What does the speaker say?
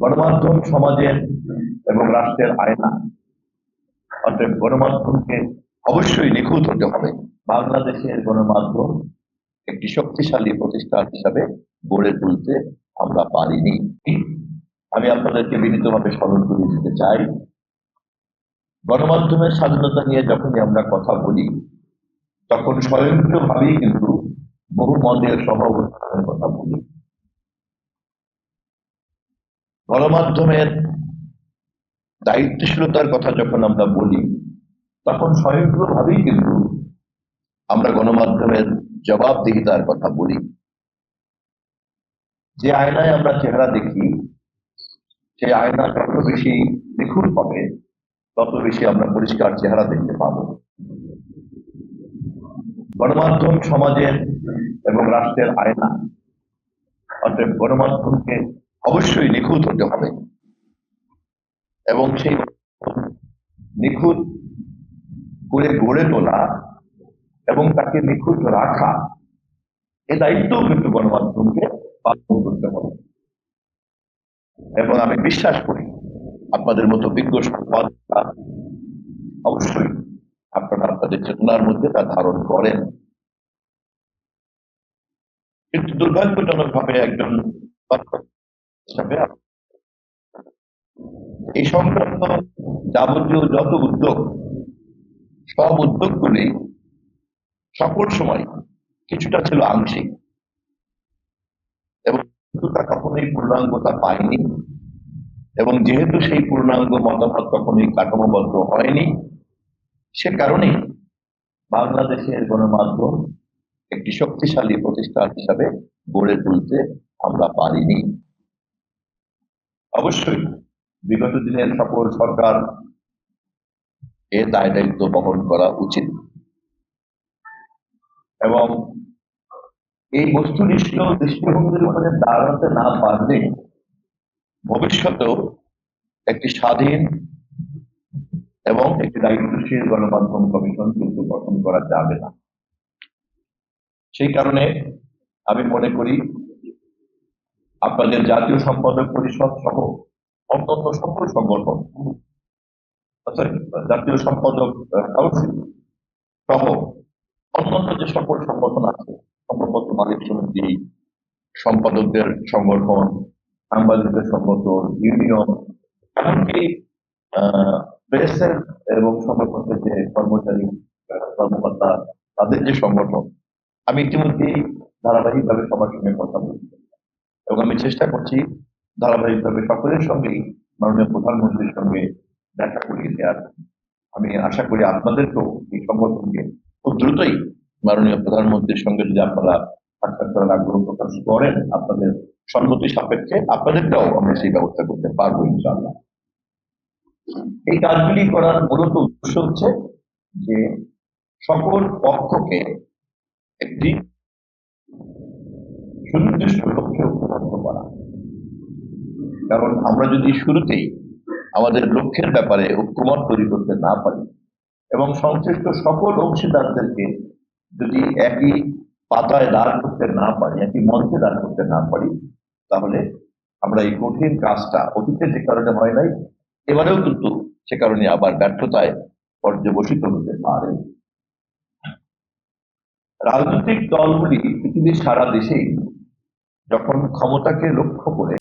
গণমাধ্যম সমাজের এবং রাষ্ট্রের আয়না। অতএব গণমাধ্যমকে অবশ্যই নিখুঁত হতে হবে। বাংলাদেশের গণমাধ্যম একটি শক্তিশালী প্রতিষ্ঠান হিসাবে গড়ে তুলতে আমরা পারিনি। আমি আপনাদেরকে বিনীতভাবে স্মরণ করিয়ে দিতে চাই, গণমাধ্যমের স্বাধীনতা নিয়ে যখনই আমরা কথা বলি তখন স্বয়ংক্রিয়ভাবেই কিন্তু বহু মতের সহাবস্থানের কথা বলি। গণমাধ্যমের দায়িত্বশীলতার কথা যখন আমরা বলি তখন স্বয়ংক্রিয়ভাবেই কিন্তু আমরা গণমাধ্যমের জবাবদিহিতার কথা বলি। যে আয়নায় আমরা চেহারা দেখি সেই আয়না যত বেশি নিখুঁত হবে তত বেশি আমরা পরিষ্কার চেহারা দেখতে পাবো। গণমাধ্যম সমাজের এবং রাষ্ট্রের আয়না। অতএব গণমাধ্যমকে অবশ্যই নিখুঁত হতে হবে এবং সেই নিখুঁত করে গড়ে তোলা এবং তাকে নিখুঁত রাখা, এ দায়িত্বও কিন্তু গণমাধ্যমকে পালন করতে হবে। এবং আমি বিশ্বাস করি আপনাদের মতো বিজ্ঞ সংবাদদাতা অবশ্যই আপনারা আপনাদের চেতনার মধ্যে তা ধারণ করেন। কিন্তু দুর্ভাগ্যজনক ভাবে একজন হিসাবে এই সংক্রান্ত যাবতীয় যত উদ্যোগ, সব উদ্যোগগুলি সকল সময় কিছুটা ছিল আংশিক এবং তা কখনোই পূর্ণাঙ্গতা পায়নি। এবং যেহেতু সেই পূর্ণাঙ্গ মতামত কখনোই কাঠামোবদ্ধ হয়নি, সে কারণেই বাংলাদেশের গণমাধ্যম একটি শক্তিশালী প্রতিষ্ঠান হিসাবে গড়ে তুলতে আমরা পারিনি। অবশ্যই বিগত দিনের সকল সরকার এ দায় দায়িত্ব বহন করা উচিত এবং এই বস্তুনিষ্ঠ দৃষ্টিভঙ্গির উপরে দাঁড়াতে না পারলে ভবিষ্যতেও একটি স্বাধীন এবং একটি দায়িত্বশীল গণমাধ্যম কমিশন কিন্তু গঠন করা যাবে না। সেই কারণে আমি মনে করি আপনাদের জাতীয় সম্পাদক পরিষদ সহ অন্যান্য সকল সংগঠন, জাতীয় সম্পাদক কাউন্সিল সহ অন্যান্য যে সকল সংগঠন আছে, সম্ভবত মালিক সমিতি, সম্পাদকদের সংগঠন, সাংবাদিকদের সংগঠন, ইউনিয়ন, এমনকি প্রেসের এবং সংবাদপত্রের যে কর্মচারী কর্মকর্তা তাদের যে সংগঠন, আমি ইতিমধ্যেই ধারাবাহিকভাবে সবার সঙ্গে কথা বলছি এবং আমি চেষ্টা করছি ধারাবাহিকভাবে সকলের সঙ্গেই মাননীয় প্রধানমন্ত্রীর সঙ্গে দেখা করিয়ে দেওয়ার। আমি আশা করি আপনাদেরকেও এই সংগঠনকে খুব দ্রুতই মাননীয় প্রধানমন্ত্রীর সঙ্গে যদি আপনারা সাক্ষাৎ করার আগ্রহ প্রকাশ করেন, আপনাদের সম্মতি সাপেক্ষে আপনাদেরটাও আমরা সেই ব্যবস্থা করতে পারবো ইনশাআল্লাহ। এই কাজগুলি করার মূলত উদ্দেশ্য হচ্ছে যে সকল পক্ষকে একটি সুনির্দিষ্ট লক্ষ্যে উপলব্ধ করা। কারণ আমরা যদি শুরুতেই আমাদের লক্ষ্যের ব্যাপারে ঐক্যমত তৈরি করতে না পারি এবং সংশ্লিষ্ট সকল অংশীদারদেরকে যদি একই পাতায় দাঁড় করতে না পারি, একই মঞ্চে দাঁড় করতে না পারি, তাহলে আমরা এই কঠিন কাজটা অতীতে যে কারণে হয় নাই, এবারেও কিন্তু সে কারণে আবার ব্যর্থতায় পর্যবসিত হতে পারে। রাজনৈতিক দলগুলি পৃথিবীর সারা দেশেই যখন ক্ষমতাকে লক্ষ্য করে